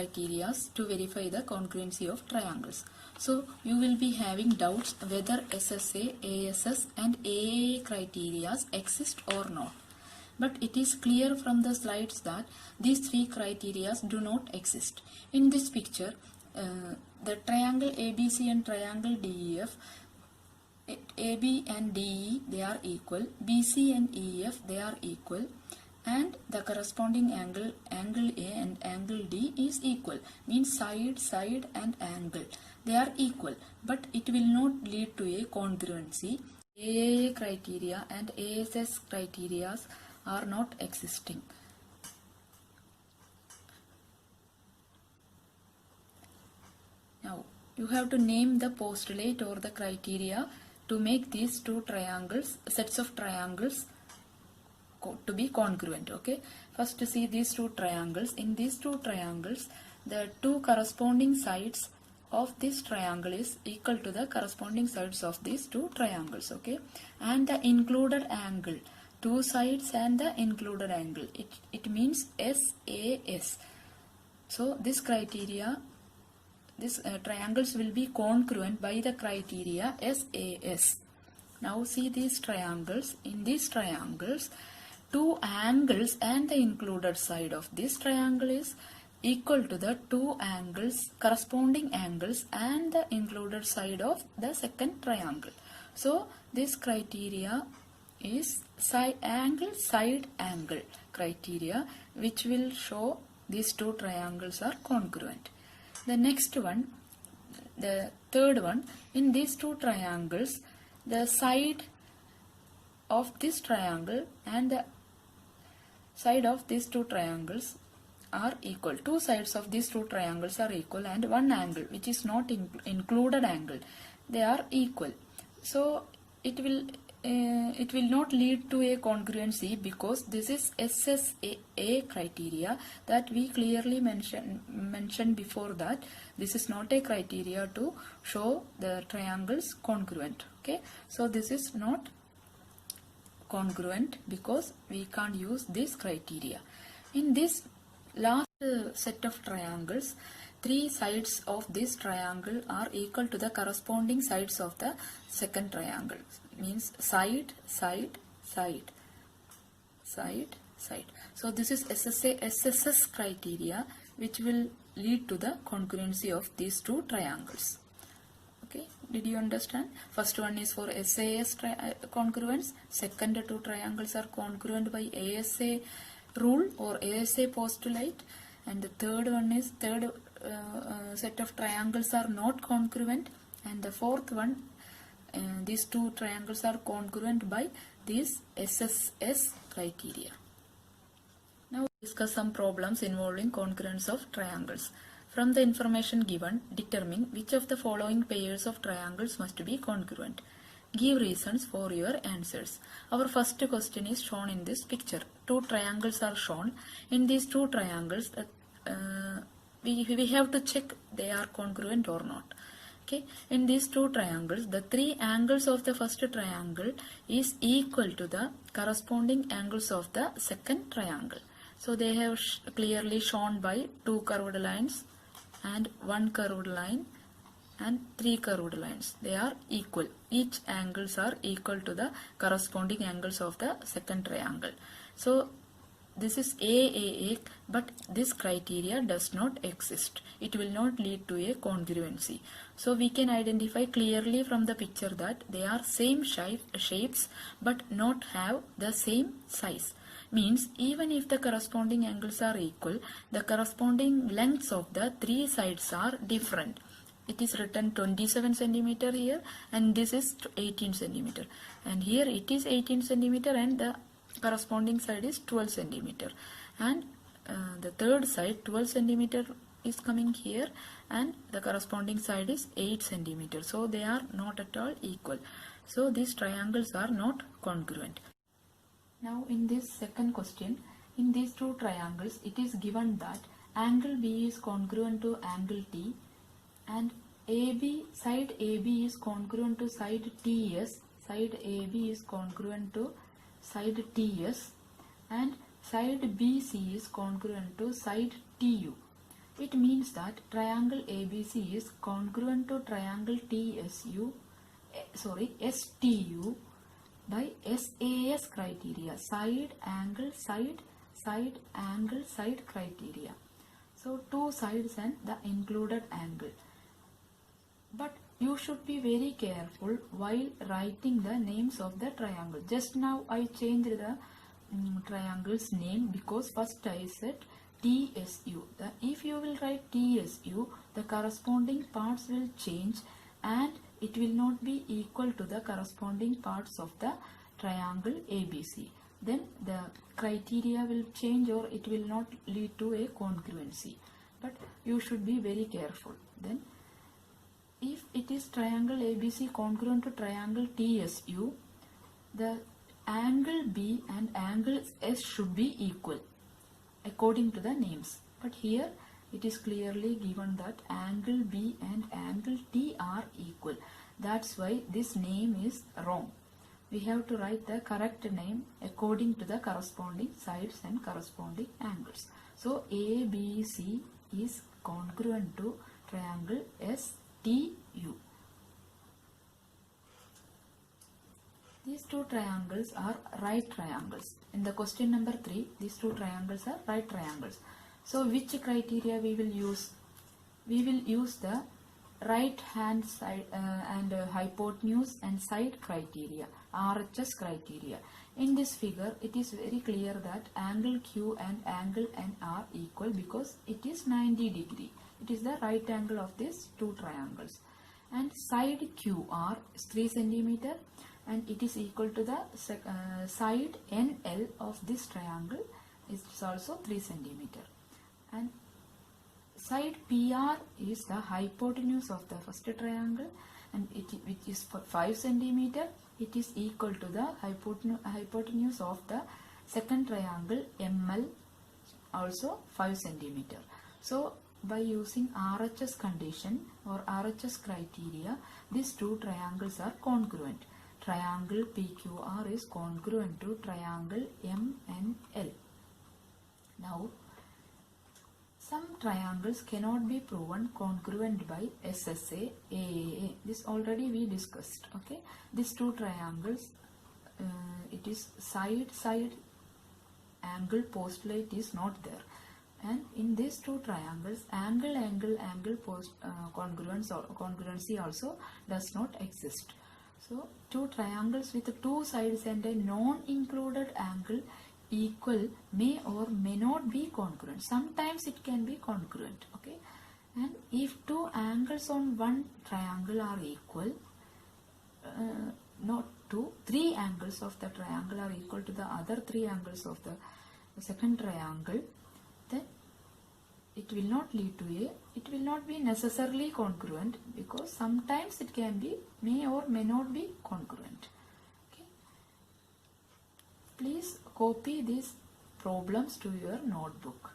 criteria to verify the congruency of triangles. So you will be having doubts whether SSA, ASS and AAA criteria exist or not. But it is clear from the slides that these three criteria do not exist. In this picture, the triangle ABC and triangle DEF, AB and DE, they are equal, BC and EF, they are equal, and the corresponding angle A and angle D is equal, means side and angle, they are equal, but it will not lead to a congruency. AAA criteria and ASS criteria are not existing. Now you have to name the postulate or the criteria to make these two triangles, sets of triangles, to be congruent. Okay, first see these two triangles. In these two triangles, the two corresponding sides of this triangle is equal to the corresponding sides of these two triangles. Okay, and the included angle, two sides and the included angle, it means SAS. So this criteria, these triangles will be congruent by the criteria SAS. Now see these triangles. In these triangles, two angles and the included side of this triangle is equal to the two angles, corresponding angles and the included side of the second triangle. So this criteria is side angle criteria, which will show these two triangles are congruent. The next one, the third one, in these two triangles, the side of this triangle and the side of these two triangles are equal. Two sides of these two triangles are equal, and one angle which is not included angle, they are equal. So it will not lead to a congruency, because this is SSA criteria that we clearly mentioned before, that this is not a criteria to show the triangles congruent. Okay, so this is not congruent because we can't use this criteria. In this last set of triangles, three sides of this triangle are equal to the corresponding sides of the second triangle, means side. So this is SSS criteria, which will lead to the congruency of these two triangles. Okay, did you understand? First one is for SAS congruence. Second two triangles are congruent by ASA rule or ASA postulate, and the third one is set of triangles are not congruent, and the fourth one, these two triangles are congruent by these SSS criteria. Now discuss some problems involving congruence of triangles. From the information given, determine which of the following pairs of triangles must be congruent. Give reasons for your answers. Our first question is shown in this picture. Two triangles are shown. In these two triangles, we have to check they are congruent or not. Okay, in these two triangles, the three angles of the first triangle is equal to the corresponding angles of the second triangle. So they have clearly shown by two curved lines and one curved line and three curved lines. They are equal. Each angles are equal to the corresponding angles of the second triangle. So this is AAA, but this criteria does not exist. It will not lead to a congruency. So we can identify clearly from the picture that they are same shapes but not have the same size. Means even if the corresponding angles are equal, the corresponding lengths of the three sides are different. It is written 27 centimeter here, and this is 18 centimeter, and here it is 18 centimeter and the corresponding side is 12 centimeter, and the third side 12 centimeter is coming here and the corresponding side is 8 centimeter. So they are not at all equal. So these triangles are not congruent. Now in this second question, in these two triangles, it is given that angle B is congruent to angle T, and side AB is congruent to side TS, side AB is congruent to side TS, and side BC is congruent to side TU. It means that triangle ABC is congruent to triangle STU by SAS criteria, side angle side criteria. So two sides and the included angle. But you should be very careful while writing the names of the triangle. Just now I changed the triangle's name because first I said TSU. If you will write TSU, the corresponding parts will change and it will not be equal to the corresponding parts of the triangle ABC. Then the criteria will change or it will not lead to a congruency. But you should be very careful. Then if it is triangle ABC congruent to triangle TSU, the angle B and angle S should be equal according to the names. But here it is clearly given that angle B and angle T are equal. That's why this name is wrong. We have to write the correct name according to the corresponding sides and corresponding angles. So ABC is congruent to triangle STU. These two triangles are right triangles. In the question number 3, these two triangles are right triangles. So which criteria we will use? We will use the right hand side and hypotenuse and side criteria, RHS criteria. In this figure, it is very clear that angle Q and angle N are equal because it is 90 degree. It is the right angle of these two triangles. And side QR is 3 centimeter and it is equal to the side NL of this triangle is also 3 centimeter. And side PR is the hypotenuse of the first triangle and which is 5 centimeter. It is equal to the hypotenuse of the second triangle ML, also 5 centimeter. So by using RHS condition or RHS criteria, these two triangles are congruent. Triangle PQR is congruent to triangle MNL. Now, some triangles cannot be proven congruent by SSA, AAA. This already we discussed. Okay, these two triangles, it is side angle postulate is not there, and in these two triangles, angle congruency also does not exist. So two triangles with two sides and a non-included angle equal may or may not be congruent. Sometimes it can be congruent. Okay, and if two angles on one triangle are equal, not two, 3 angles of the triangle are equal to the other 3 angles of the second triangle, then it will not lead to it will not be necessarily congruent because sometimes it can be, may or may not be congruent. Okay, please copy these problems to your notebook.